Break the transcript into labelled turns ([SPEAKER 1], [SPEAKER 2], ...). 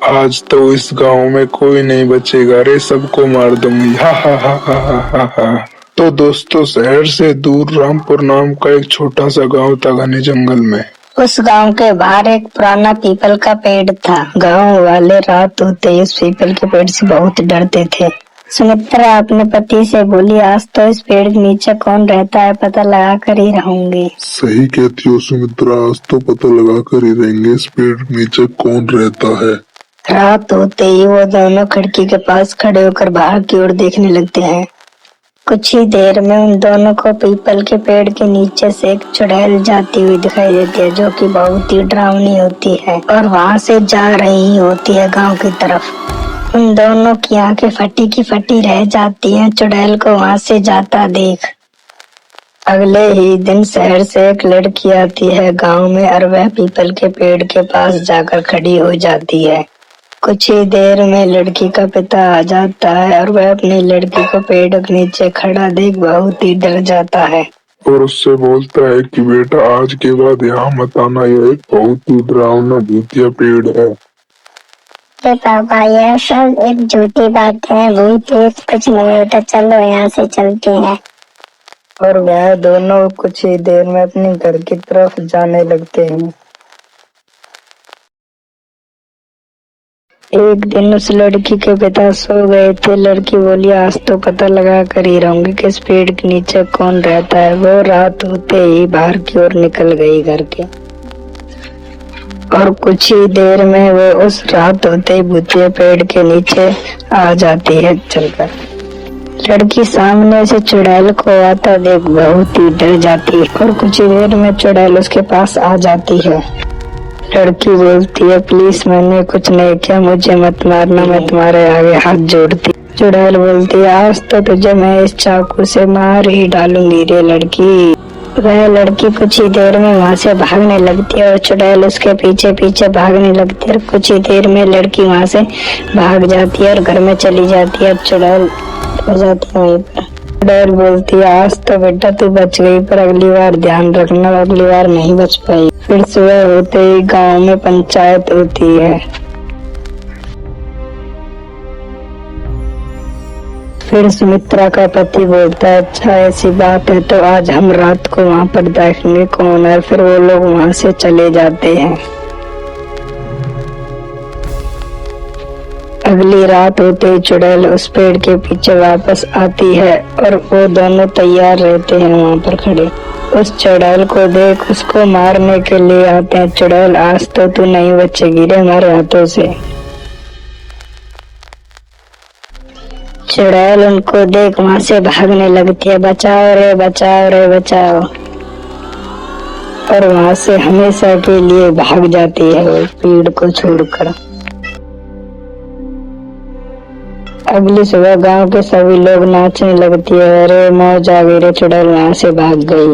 [SPEAKER 1] आज तो इस गांव में कोई नहीं बचेगा रे, सबको मार दूंगी। हा हा हा हा हा हा हा। तो दोस्तों, शहर से दूर रामपुर नाम का एक छोटा सा गांव था घने जंगल में।
[SPEAKER 2] उस गांव के बाहर एक पुराना पीपल का पेड़ था। गांव वाले रात होते ही उस पीपल के पेड़ से बहुत डरते थे। सुमित्रा अपने पति से बोली, आज तो इस पेड़ के नीचे कौन रहता है पता लगा कर ही रहूंगी।
[SPEAKER 1] सही कहती हो सुमित्रा, आज तो पता लगा कर ही रहेंगे इस पेड़ के नीचे कौन रहता है।
[SPEAKER 2] रात होते ही वो दोनों खिड़की के पास खड़े होकर बाहर की ओर देखने लगते हैं। कुछ ही देर में उन दोनों को पीपल के पेड़ के नीचे से एक चुड़ैल जाती हुई दिखाई देती है, जो कि बहुत ही डरावनी होती है और वहां से जा रही होती है गांव की तरफ। उन दोनों की आंखें फटी की फटी रह जाती हैं चुड़ैल को वहां से जाता देख। अगले ही दिन शहर से एक लड़की आती है गांव में और वह पीपल के पेड़ के पास जाकर खड़ी हो जाती है। कुछ ही देर में लड़की का पिता आ जाता है और वह अपनी लड़की को पेड़ के नीचे खड़ा देख बहुत ही डर जाता है
[SPEAKER 1] और उससे बोलता है कि बेटा, आज के बाद यहाँ मत आना, यह एक बहुत ही डरावना भूतिया पेड़ है।
[SPEAKER 3] तो पापा, यह सब एक झूठी बात है, भूत कुछ नहीं होता, चलो यहाँ से चलते हैं।
[SPEAKER 2] और वह दोनों कुछ ही देर में अपने घर की तरफ जाने लगते हैं। एक दिन उस लड़की के पिता सो गए थे। लड़की बोली, आज तो पता लगा कर ही रहूंगी कि इस पेड़ के नीचे कौन रहता है। वो रात होते ही बाहर की ओर निकल गई घर के और कुछ ही देर में वो उस रात होते ही भूतिया पेड़ के नीचे आ जाती है चलकर। लड़की सामने से चुड़ैल को आता देख बहुत ही डर जाती है और कुछ ही देर में चुड़ैल उसके पास आ जाती है। लड़की बोलती है, प्लीज मैंने कुछ नहीं किया, मुझे मत मारना, मैं तुम्हारे आगे हाथ जोड़ती। चुड़ैल बोलती है, आज तो तुझे मैं इस चाकू से मार ही डालूंगी रे लड़की। वह लड़की कुछ ही देर में वहाँ से भागने लगती है और चुड़ैल उसके पीछे पीछे भागने लगती है। कुछ ही देर में लड़की वहाँ से भाग जाती है और घर में चली जाती है। चुड़ैल हो जाती है वहीं पर। चुड़ैल बोलती है, आज तो बेटा तू बच गई, पर अगली बार ध्यान रखना, अगली बार नहीं बच पाई। फिर सुबह होते ही गांव में पंचायत होती है। फिर सुमित्रा का पति बोलता है, अच्छा ऐसी बात है तो आज हम रात को वहाँ पर देखेंगे कौन है। फिर वो लोग वहाँ से चले जाते हैं। अगली रात होते ही चुड़ैल उस पेड़ के पीछे वापस आती है और वो दोनों तैयार रहते हैं वहाँ पर खड़े। उस चुड़ैल को देख उसको मारने के लिए आते हैं। चुड़ैल, आज तो तू नहीं बचेगी रे हमारे हाथों से। चुड़ैल उनको देख वहाँ से भागने लगती है, बचाओ रे बचाओ रे बचाओ, और वहाँ से हमेशा के लिए भाग जाती है वो पेड़ को छोड़कर। अगली सुबह गांव के सभी लोग नाचने लगती है, अरे मौज आ गई रे, चुड़ैल वहाँ से भाग गई।